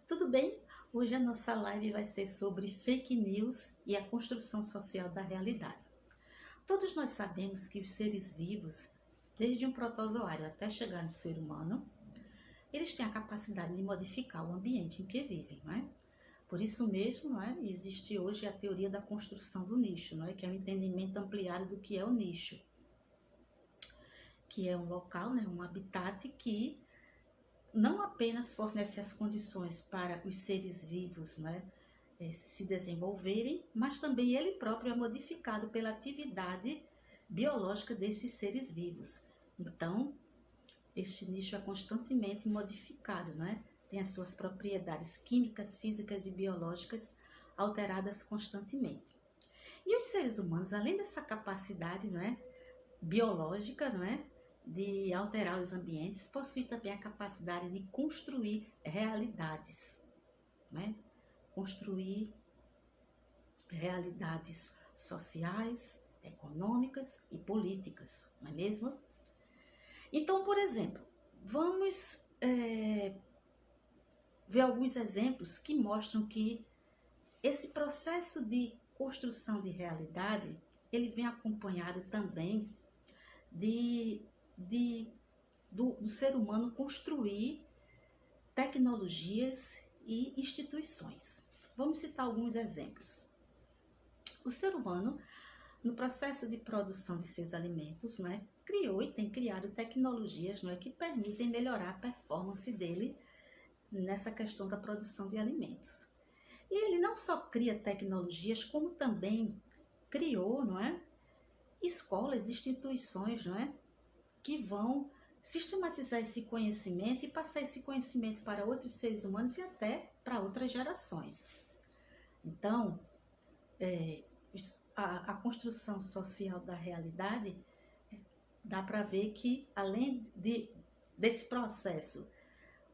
Tudo bem? Hoje a nossa live vai ser sobre fake news e a construção social da realidade. Todos nós sabemos que os seres vivos, desde um protozoário até chegar no ser humano, eles têm a capacidade de modificar o ambiente em que vivem, não é? Por isso mesmo, não é? Existe hoje a teoria da construção do nicho, não é? Que é um entendimento ampliado do que é o nicho, que é um local, né? Um habitat que não apenas fornece as condições para os seres vivos, não é? Se desenvolverem, mas também ele próprio é modificado pela atividade biológica desses seres vivos. Então, este nicho é constantemente modificado, né? Tem as suas propriedades químicas, físicas e biológicas alteradas constantemente. E os seres humanos, além dessa capacidade, não é, biológica, não é, de alterar os ambientes, possuem também a capacidade de construir realidades, não é? Construir realidades sociais, econômicas e políticas, não é mesmo? Então, por exemplo, vamos ver alguns exemplos que mostram que esse processo de construção de realidade, ele vem acompanhado também do ser humano construir tecnologias e instituições. Vamos citar alguns exemplos. O ser humano, no processo de produção de seus alimentos, não é, criou e tem criado tecnologias, não é, que permitem melhorar a performance dele nessa questão da produção de alimentos. E ele não só cria tecnologias, como também criou, não é, escolas, instituições, não é, que vão sistematizar esse conhecimento e passar esse conhecimento para outros seres humanos e até para outras gerações. Então, a construção social da realidade, dá para ver que, além desse processo,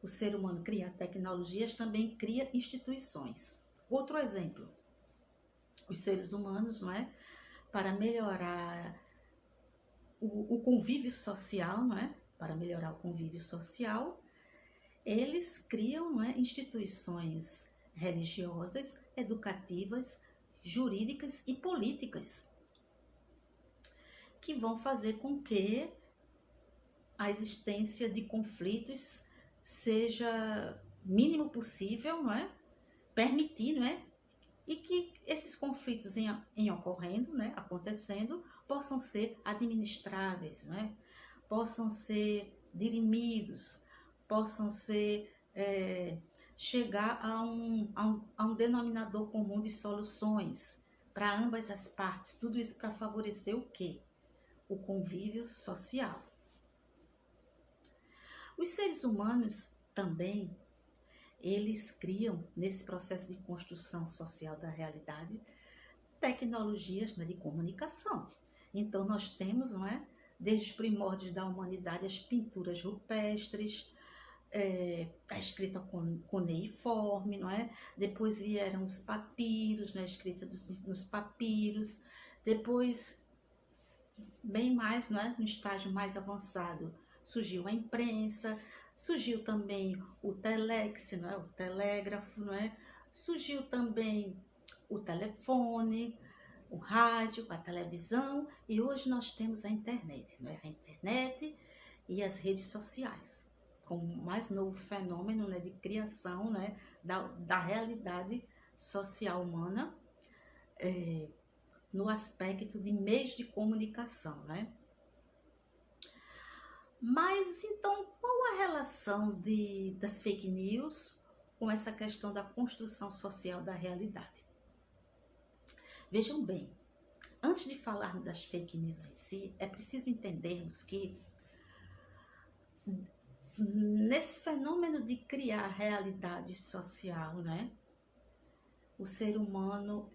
o ser humano cria tecnologias, também cria instituições. Outro exemplo, os seres humanos, não é, para melhorar o convívio social, não é, para melhorar o convívio social, eles criam, não é, instituições religiosas, educativas, jurídicas e políticas, que vão fazer com que a existência de conflitos seja mínimo possível, não é? Permitir, não é? E que esses conflitos em ocorrendo, né, acontecendo, possam ser administráveis, não é? Possam ser dirimidos, possam ser chegar a um denominador comum de soluções para ambas as partes. Tudo isso para favorecer o quê? O convívio social. Os seres humanos também, eles criam, nesse processo de construção social da realidade, tecnologias, né, de comunicação. Então, nós temos, não é, desde os primórdios da humanidade, as pinturas rupestres, a escrita cuneiforme, não é? Depois vieram os papiros, né, a escrita nos papiros. Depois, bem mais, não é, no estágio mais avançado, surgiu a imprensa, surgiu também o telex, não é? O telégrafo, não é? Surgiu também o telefone, o rádio, a televisão, e hoje nós temos a internet, não é? A internet e as redes sociais, como o mais novo fenômeno, né, de criação, né, da realidade social humana, no aspecto de meios de comunicação, né? Mas, então, qual a relação das fake news com essa questão da construção social da realidade? Vejam bem, antes de falarmos das fake news em si, é preciso entendermos que nesse fenômeno de criar realidade social, né, o ser humano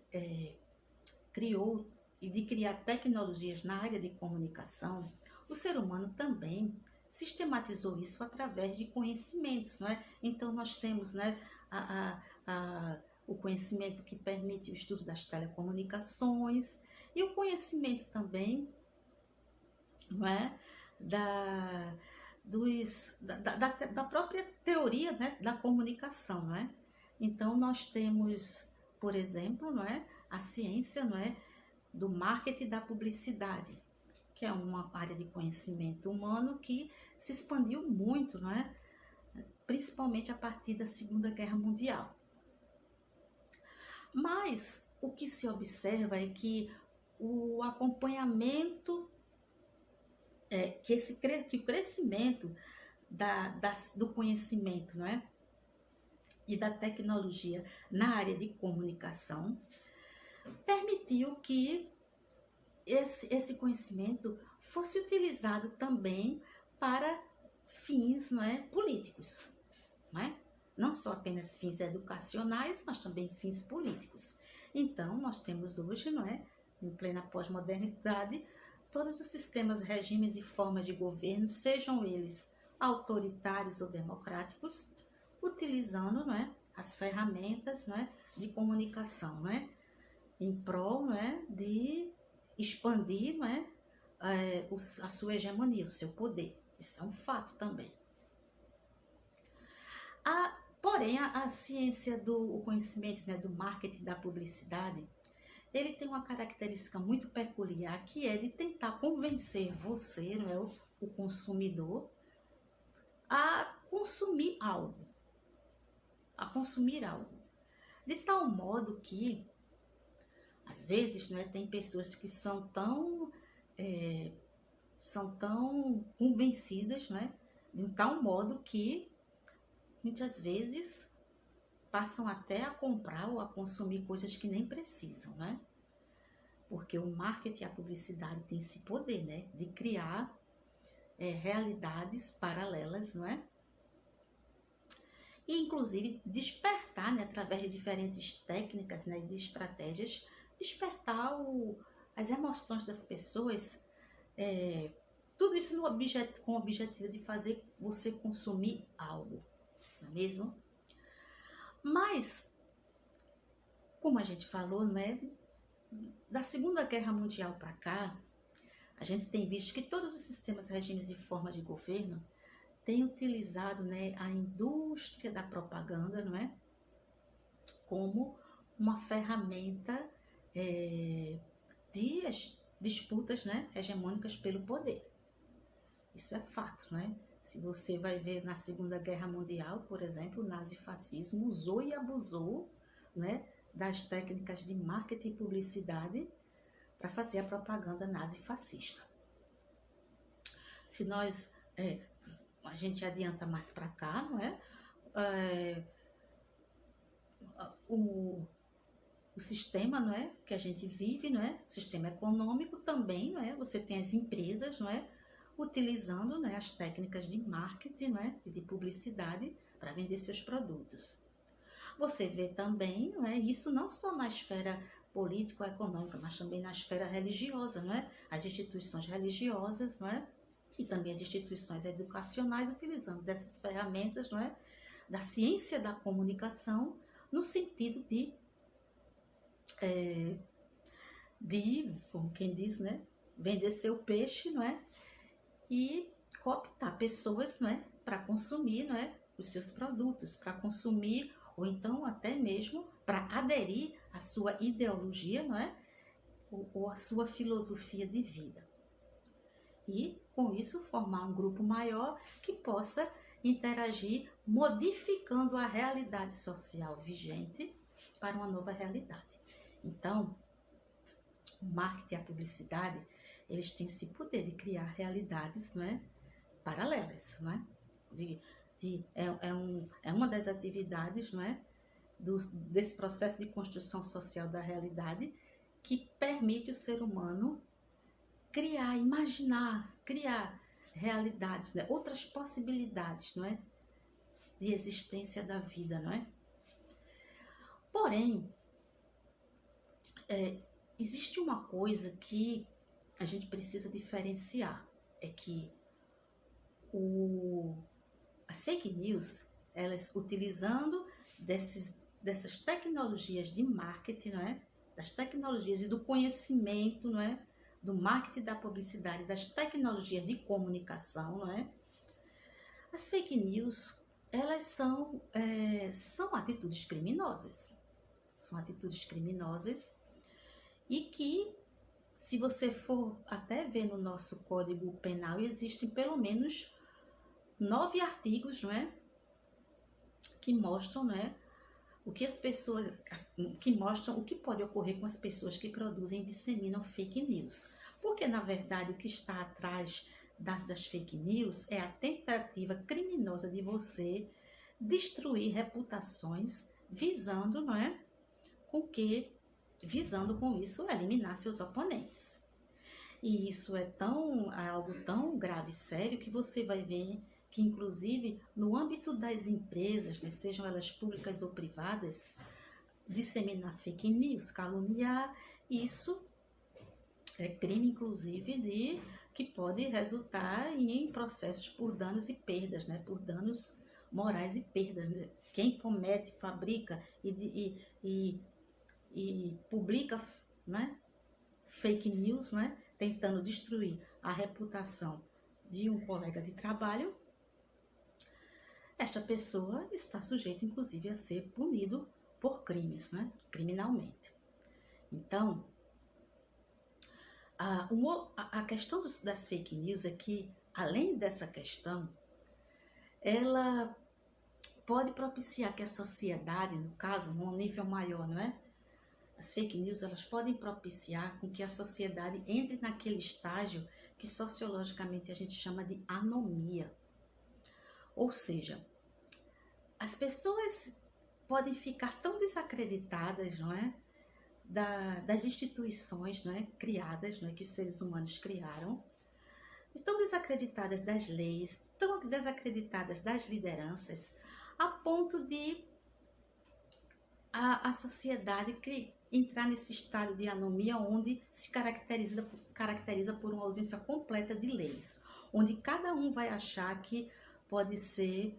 criou, e de criar tecnologias na área de comunicação, o ser humano também sistematizou isso através de conhecimentos, não é? Então, nós temos, né, o conhecimento que permite o estudo das telecomunicações e o conhecimento também, não é, da própria teoria, né, da comunicação, não é? Então, nós temos, por exemplo, não é, a ciência, não é, do marketing da publicidade, que é uma área de conhecimento humano que se expandiu muito, não é? Principalmente a partir da Segunda Guerra Mundial. Mas o que se observa é que o acompanhamento, que o crescimento do conhecimento, não é? E da tecnologia na área de comunicação permitiu que esse conhecimento fosse utilizado também para fins, não é, políticos, não é? Não só apenas fins educacionais, mas também fins políticos. Então, nós temos hoje, não é, em plena pós-modernidade, todos os sistemas, regimes e formas de governo, sejam eles autoritários ou democráticos, utilizando, não é, as ferramentas, não é, de comunicação, não é, em prol, não é, de expandir, não é, a sua hegemonia, o seu poder. Isso é um fato também. Porém, a ciência do conhecimento, né, do marketing, da publicidade, ele tem uma característica muito peculiar, que é de tentar convencer você, não é, o consumidor, a consumir algo. De tal modo que, às vezes, não é, tem pessoas que são tão convencidas, não é, de um tal modo que muitas vezes passam até a comprar ou a consumir coisas que nem precisam, né? Porque o marketing e a publicidade tem esse poder, né, de criar realidades paralelas, não é? E, inclusive, despertar, né, através de diferentes técnicas, né, de estratégias, despertar as emoções das pessoas, tudo isso com o objetivo de fazer você consumir algo, não é mesmo? Mas, como a gente falou, né, da Segunda Guerra Mundial para cá, a gente tem visto que todos os sistemas, regimes e formas de governo têm utilizado, né, a indústria da propaganda, não é, como uma ferramenta de disputas, né, hegemônicas pelo poder. Isso é fato, não é? Se você vai ver na Segunda Guerra Mundial, por exemplo, o nazifascismo usou e abusou, né, das técnicas de marketing e publicidade para fazer a propaganda nazifascista. Se nós, a gente adianta mais para cá, não é? O sistema, não é, que a gente vive, não é, o sistema econômico também, não é, você tem as empresas, não é, utilizando, né, as técnicas de marketing, não é, e de publicidade para vender seus produtos. Você vê também, não é, isso não só na esfera político-econômica, mas também na esfera religiosa, não é, as instituições religiosas, não é, e também as instituições educacionais utilizando dessas ferramentas, não é, da ciência da comunicação no sentido de, como quem diz, né, vender seu peixe, não é, e cooptar pessoas, não é, para consumir, não é, os seus produtos, para consumir ou então até mesmo para aderir à sua ideologia, não é, ou à sua filosofia de vida. E com isso formar um grupo maior que possa interagir, modificando a realidade social vigente para uma nova realidade. Então, o marketing e a publicidade, eles têm esse poder de criar realidades, não é, paralelas, não é? É uma das atividades, não é, desse processo de construção social da realidade que permite o ser humano criar, imaginar, criar realidades, né, outras possibilidades, não é, de existência da vida, não é? Porém, existe uma coisa que a gente precisa diferenciar, é que as fake news, elas utilizando dessas tecnologias de marketing, não é? Das tecnologias e do conhecimento, não é? Do marketing, da publicidade, das tecnologias de comunicação, não é? As fake news, elas são atitudes criminosas. São atitudes criminosas e que, se você for até ver no nosso Código Penal, existem pelo menos 9 artigos, não é, que mostram, não é, o que as pessoas, que mostram o que pode ocorrer com as pessoas que produzem e disseminam fake news. Porque, na verdade, o que está atrás das fake news é a tentativa criminosa de você destruir reputações visando, não é, visando com isso eliminar seus oponentes. E isso é algo tão grave e sério que você vai ver que, inclusive, no âmbito das empresas, né, sejam elas públicas ou privadas, disseminar fake news, caluniar, isso é crime, inclusive, que pode resultar em processos por danos e perdas, né, por danos morais e perdas. Né? Quem comete, fabrica e publica, né, fake news, né, tentando destruir a reputação de um colega de trabalho, esta pessoa está sujeita, inclusive, a ser punido por crimes, né, criminalmente. Então, a questão das fake news é que, além dessa questão, ela pode propiciar que a sociedade, no caso, num nível maior, não é? As fake news, elas podem propiciar com que a sociedade entre naquele estágio que sociologicamente a gente chama de anomia. Ou seja, as pessoas podem ficar tão desacreditadas, não é? Das instituições, não é? Criadas, não é? Que os seres humanos criaram, e tão desacreditadas das leis, tão desacreditadas das lideranças, a ponto de a sociedade entrar nesse estado de anomia onde se caracteriza por uma ausência completa de leis, onde cada um vai achar que pode ser,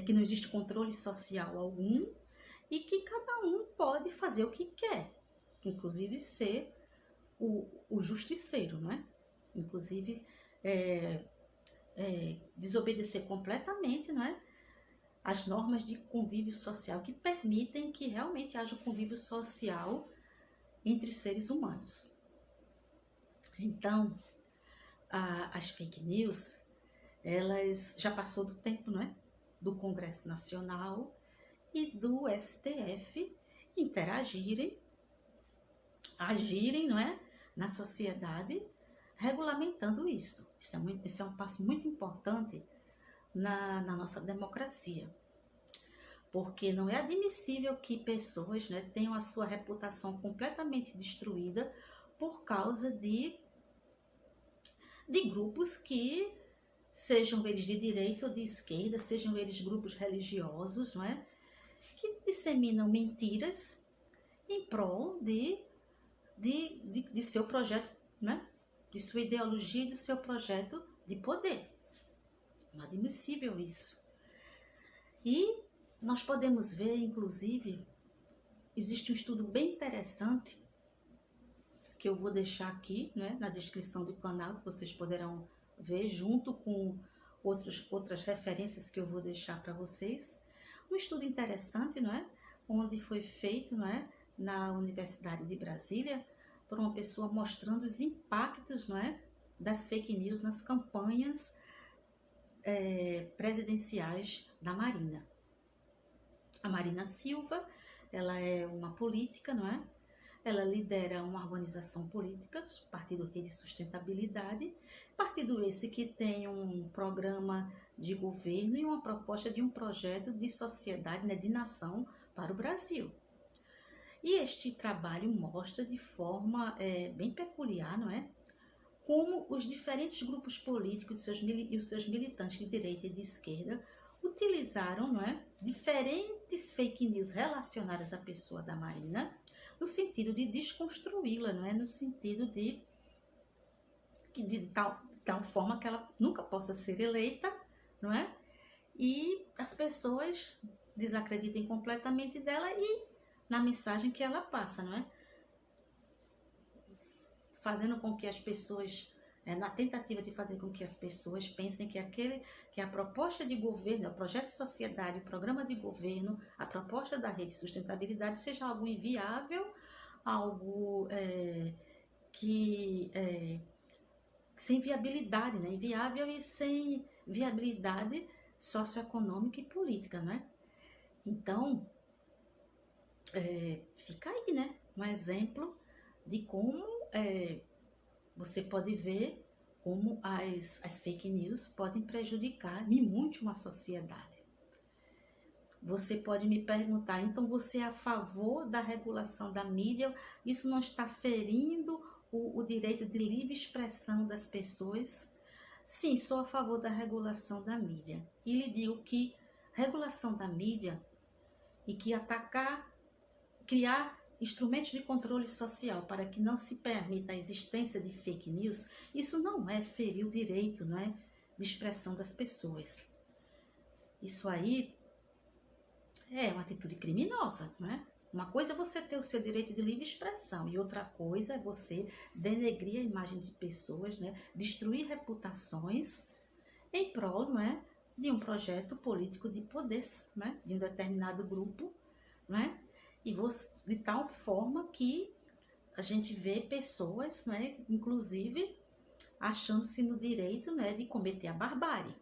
que não existe controle social algum e que cada um pode fazer o que quer, inclusive ser o justiceiro, não é? Inclusive desobedecer completamente, não é? As normas de convívio social que permitem que realmente haja um convívio social entre os seres humanos. Então, as fake news, elas já passou do tempo, não é? Do Congresso Nacional e do STF agirem, não é? Na sociedade, regulamentando isso. Isso é um passo muito importante na nossa democracia, porque não é admissível que pessoas, né, tenham a sua reputação completamente destruída por causa de grupos que, sejam eles de direita ou de esquerda, sejam eles grupos religiosos, não é, que disseminam mentiras em prol de seu projeto, né, de sua ideologia e do seu projeto de poder. Inadmissível isso. E nós podemos ver, inclusive, existe um estudo bem interessante que eu vou deixar aqui, né, na descrição do canal, que vocês poderão ver junto com outras referências que eu vou deixar para vocês. Um estudo interessante, não é? Onde foi feito, não é, na Universidade de Brasília, por uma pessoa mostrando os impactos, não é, das fake news nas campanhas presidenciais da Marina. A Marina Silva, ela é uma política, não é? Ela lidera uma organização política, Partido Rede Sustentabilidade, partido esse que tem um programa de governo e uma proposta de um projeto de sociedade, né, de nação para o Brasil. E este trabalho mostra de forma bem peculiar, não é? Como os diferentes grupos políticos e os seus militantes de direita e de esquerda utilizaram, não é, diferentes fake news relacionadas à pessoa da Marina, no sentido de desconstruí-la, não é, no sentido de tal forma que ela nunca possa ser eleita, não é, e as pessoas desacreditem completamente dela e na mensagem que ela passa, não é, fazendo com que as pessoas na tentativa de fazer com que as pessoas pensem que a proposta de governo, o projeto de sociedade, o programa de governo, a proposta da rede de sustentabilidade seja algo inviável, algo sem viabilidade, né? Inviável e sem viabilidade socioeconômica e política, né? Então, fica aí, né? Um exemplo de como você pode ver como as fake news podem prejudicar e muito uma sociedade. Você pode me perguntar, então você é a favor da regulação da mídia? Isso não está ferindo o direito de livre expressão das pessoas? Sim, sou a favor da regulação da mídia. E lhe digo que regulação da mídia e que criar instrumentos de controle social para que não se permita a existência de fake news, isso não é ferir o direito, não é, de expressão das pessoas. Isso aí é uma atitude criminosa, não é? Uma coisa é você ter o seu direito de livre expressão e outra coisa é você denegrir a imagem de pessoas, né? Destruir reputações em prol, não é, de um projeto político de poder, né? De um determinado grupo, né? E de tal forma que a gente vê pessoas, né, inclusive, achando-se no direito, né, de cometer a barbárie.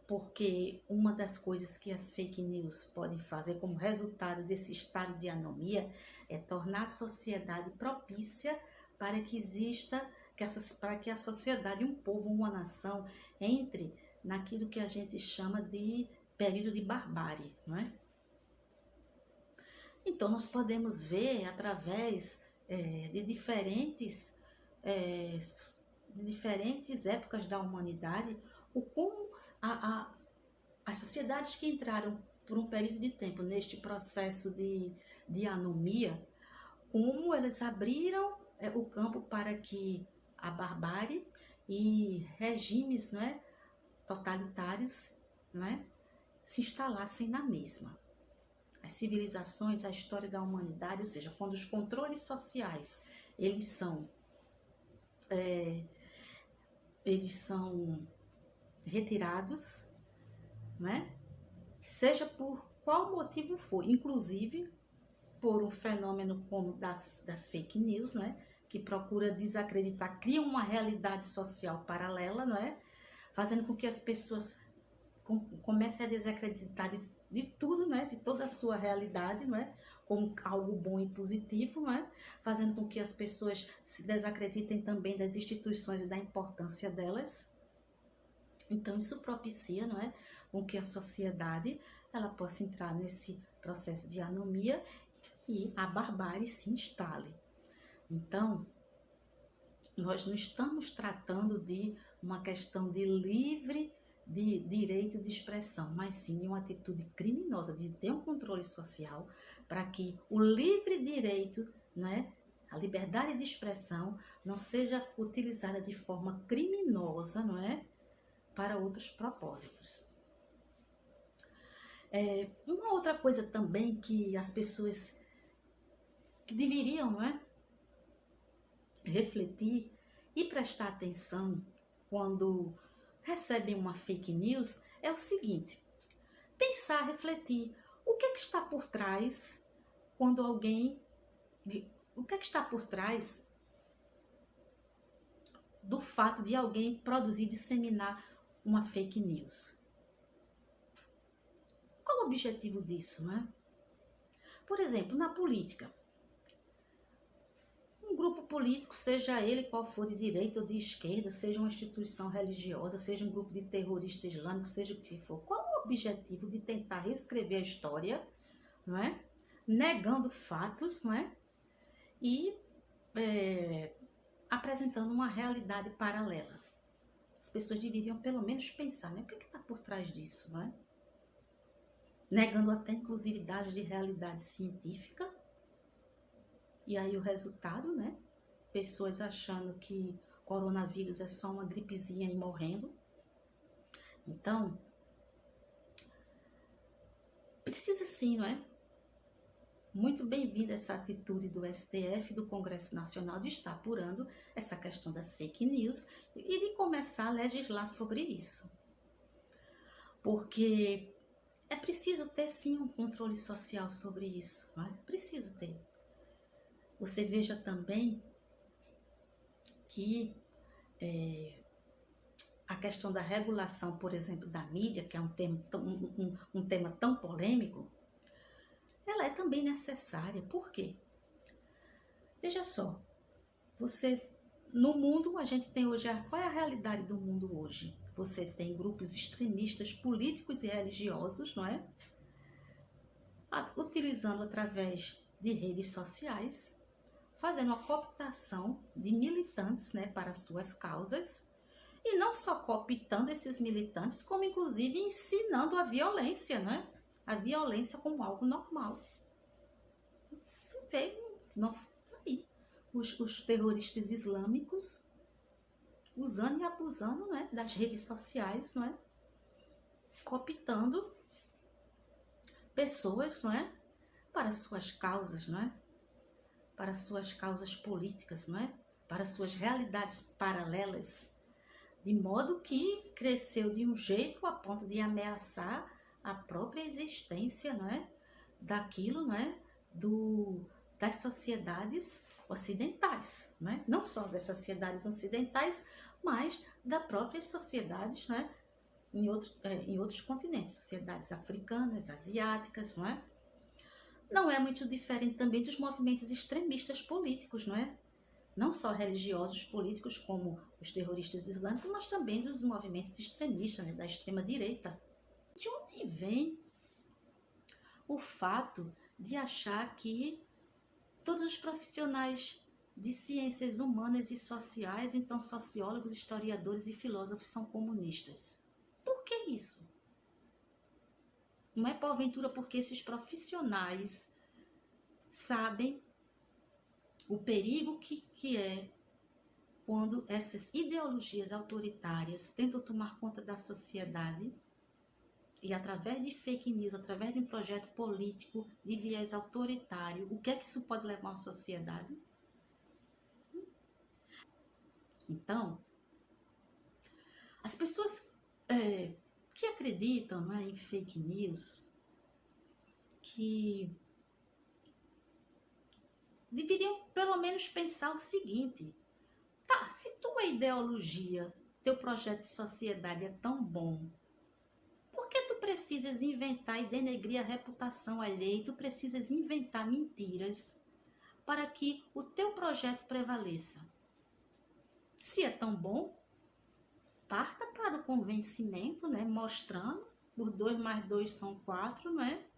Porque uma das coisas que as fake news podem fazer como resultado desse estado de anomia é tornar a sociedade propícia para que exista, para que a sociedade, um povo, uma nação, entre naquilo que a gente chama de período de barbárie, não é? Então, nós podemos ver através de diferentes épocas da humanidade o como as sociedades que entraram por um período de tempo neste processo de anomia, como elas abriram o campo para que a barbárie e regimes, não é, totalitários, não é, se instalassem na mesma. As civilizações, a história da humanidade, ou seja, quando os controles sociais, eles são retirados, né? Seja por qual motivo for, inclusive por um fenômeno como das fake news, né? Que procura desacreditar, cria uma realidade social paralela, não é? Fazendo com que as pessoas comecem a desacreditar de tudo, né? De toda a sua realidade, não é? Como algo bom e positivo, não é? Fazendo com que as pessoas se desacreditem também das instituições e da importância delas. Então, isso propicia, não é? Com que a sociedade ela possa entrar nesse processo de anomia e a barbárie se instale. Então, nós não estamos tratando de uma questão de livre de direito de expressão, mas sim de uma atitude criminosa, de ter um controle social para que o livre direito, né, a liberdade de expressão não seja utilizada de forma criminosa, não é, para outros propósitos. Uma outra coisa também que as pessoas que deveriam, não é, refletir e prestar atenção quando recebem uma fake news é o seguinte: pensar, refletir, o que é que está por trás quando o que é que está por trás do fato de alguém produzir e disseminar uma fake news? Qual o objetivo disso, não é? Por exemplo, na política, um grupo político, seja ele qual for, de direita ou de esquerda, seja uma instituição religiosa, seja um grupo de terroristas islâmicos, seja o que for, qual o objetivo de tentar reescrever a história, não é? Negando fatos, não é? E apresentando uma realidade paralela. As pessoas deveriam pelo menos pensar, né? O que está por trás disso, não é? Negando até inclusive dados de realidade científica. E aí o resultado, né? Pessoas achando que coronavírus é só uma gripezinha e morrendo. Então, precisa sim, não é? muito bem-vinda essa atitude do STF, do Congresso Nacional, de estar apurando essa questão das fake news e de começar a legislar sobre isso. Porque é preciso ter, sim, um controle social sobre isso, não é? Preciso ter. Você veja também que a questão da regulação, por exemplo, da mídia, que é um tema tão polêmico, ela é também necessária. Por quê? Veja só, no mundo, a gente tem hoje, qual é a realidade do mundo hoje? Você tem grupos extremistas políticos e religiosos, não é? Utilizando através de redes sociais, fazendo a cooptação de militantes, né, para suas causas, e não só cooptando esses militantes, como inclusive ensinando a violência, né? A violência como algo normal. Você vê aí os terroristas islâmicos usando e abusando, né, das redes sociais, não é? Cooptando pessoas, não é? Para suas causas, não é? Para suas causas políticas, não é? Para suas realidades paralelas, de modo que cresceu de um jeito a ponto de ameaçar a própria existência, não é? Daquilo, não é? Das sociedades ocidentais, não é? Não só das sociedades ocidentais, mas das próprias sociedades, não é? Em outros continentes, sociedades africanas, asiáticas, não é? Não é muito diferente também dos movimentos extremistas políticos, não é? Não só religiosos políticos como os terroristas islâmicos, mas também dos movimentos extremistas, né, da extrema-direita. De onde vem o fato de achar que todos os profissionais de ciências humanas e sociais, então sociólogos, historiadores e filósofos, são comunistas? Por que isso? Não é porventura porque esses profissionais sabem o perigo que é quando essas ideologias autoritárias tentam tomar conta da sociedade e através de fake news, através de um projeto político de viés autoritário, o que é que isso pode levar à sociedade? Então, as pessoas que acreditam, não é, em fake news, que deveriam pelo menos pensar o seguinte: tá, se tua ideologia, teu projeto de sociedade é tão bom, por que tu precisas inventar e denegrir a reputação alheia? Tu precisas inventar mentiras para que o teu projeto prevaleça? Se é tão bom, parta para o convencimento, né, mostrando os 2 mais 2 são 4, não é?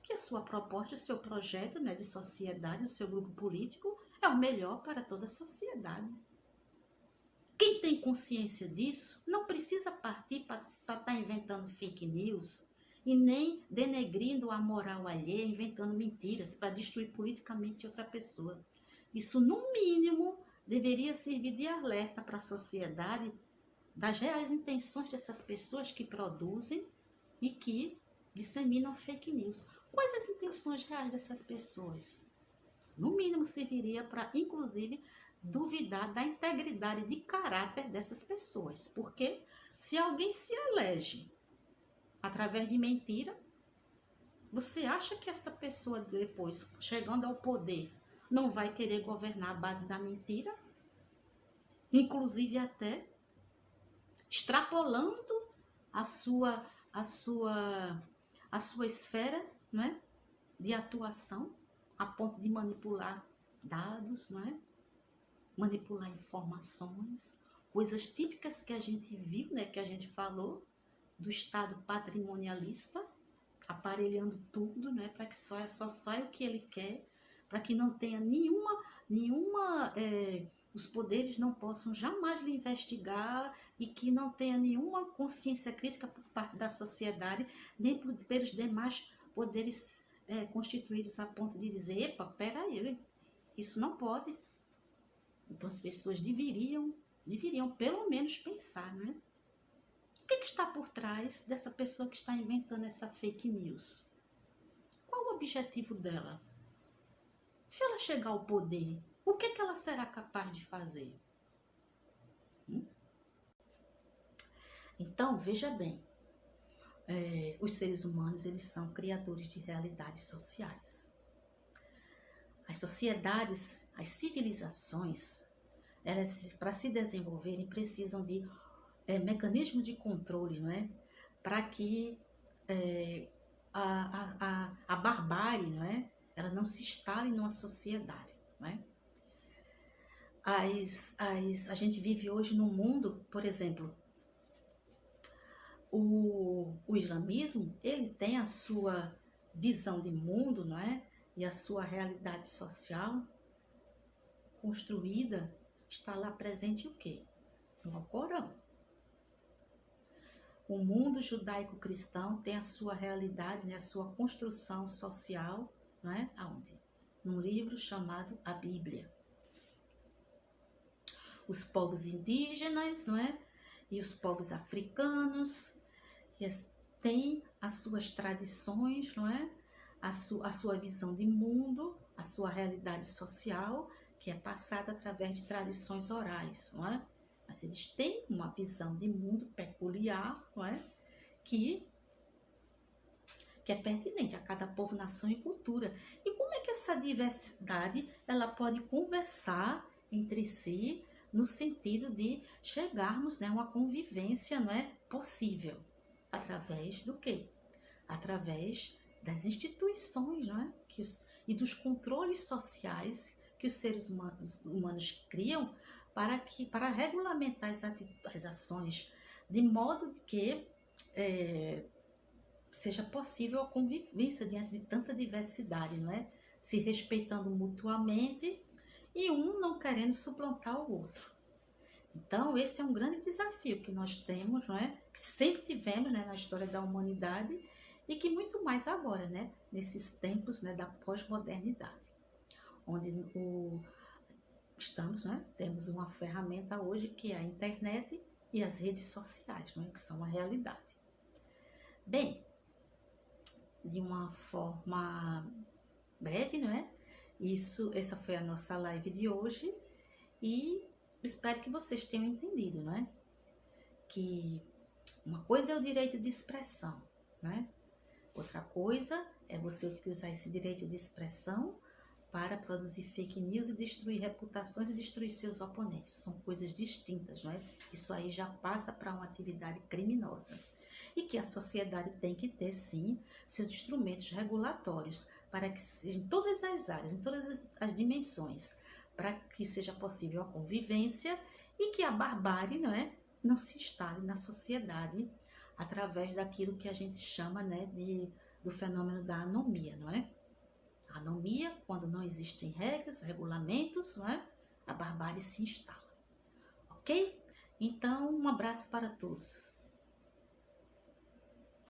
Que a sua proposta, o seu projeto, né, de sociedade, o seu grupo político é o melhor para toda a sociedade. Quem tem consciência disso não precisa partir para estar inventando fake news e nem denegrindo a moral alheia, inventando mentiras para destruir politicamente outra pessoa. Isso, no mínimo, deveria servir de alerta para a sociedade das reais intenções dessas pessoas que produzem e que disseminam fake news. Quais as intenções reais dessas pessoas? No mínimo, serviria para, inclusive, duvidar da integridade de caráter dessas pessoas. Porque se alguém se elege através de mentira, você acha que essa pessoa depois, chegando ao poder, não vai querer governar à base da mentira? Inclusive até extrapolando a sua esfera, né, de atuação, a ponto de manipular dados, não é? Manipular informações, coisas típicas que a gente viu, né, que a gente falou, do Estado patrimonialista, aparelhando tudo, né, para que só saia o que ele quer, para que não tenha os poderes não possam jamais lhe investigar e que não tenha nenhuma consciência crítica por parte da sociedade, nem pelos demais poderes constituídos a ponto de dizer: epa, peraí, isso não pode. Então as pessoas deveriam pelo menos pensar, né? O que está por trás dessa pessoa que está inventando essa fake news? Qual o objetivo dela? Se ela chegar ao poder, o que é que ela será capaz de fazer? Então, veja bem, os seres humanos, eles são criadores de realidades sociais. As sociedades, as civilizações, elas, para se desenvolverem, precisam de mecanismos de controle, não é? Para que a barbárie, não é? Ela não se instale numa sociedade, não é? A gente vive hoje num mundo, por exemplo, o islamismo, ele tem a sua visão de mundo, não é? E a sua realidade social construída, está lá presente o quê? No Alcorão. O mundo judaico-cristão tem a sua realidade, né, a sua construção social, não é? Aonde? Num livro chamado a Bíblia. Os povos indígenas, não é? E os povos africanos têm as suas tradições, não é? A sua visão de mundo, a sua realidade social, que é passada através de tradições orais, não é? Mas eles têm uma visão de mundo peculiar, não é? Que é pertinente a cada povo, nação e cultura. E como é que essa diversidade ela pode conversar entre si no sentido de chegarmos, né, a uma convivência, não é, possível? Através do quê? Através das instituições, não é? E dos controles sociais que os seres humanos criam para regulamentar as ações, de modo que seja possível a convivência diante de tanta diversidade, não é? Se respeitando mutuamente e um não querendo suplantar o outro. Então, esse é um grande desafio que nós temos, não é? Que sempre tivemos, né, na história da humanidade e que muito mais agora, né? Nesses tempos, né, da pós-modernidade, onde estamos, né? Temos uma ferramenta hoje que é a internet e as redes sociais, não é? Que são a realidade. Bem, de uma forma breve, não é? Essa foi a nossa live de hoje e espero que vocês tenham entendido, não é? Que uma coisa é o direito de expressão, não é? Outra coisa é você utilizar esse direito de expressão para produzir fake news e destruir reputações e destruir seus oponentes. São coisas distintas, não é? Isso aí já passa para uma atividade criminosa. E que a sociedade tem que ter, sim, seus instrumentos regulatórios para que em todas as áreas, em todas as dimensões, para que seja possível a convivência e que a barbárie, não é, não se instale na sociedade através daquilo que a gente chama, né, do fenômeno da anomia, não é? A anomia, quando não existem regras, regulamentos, não é? A barbárie se instala. Ok? Então, um abraço para todos.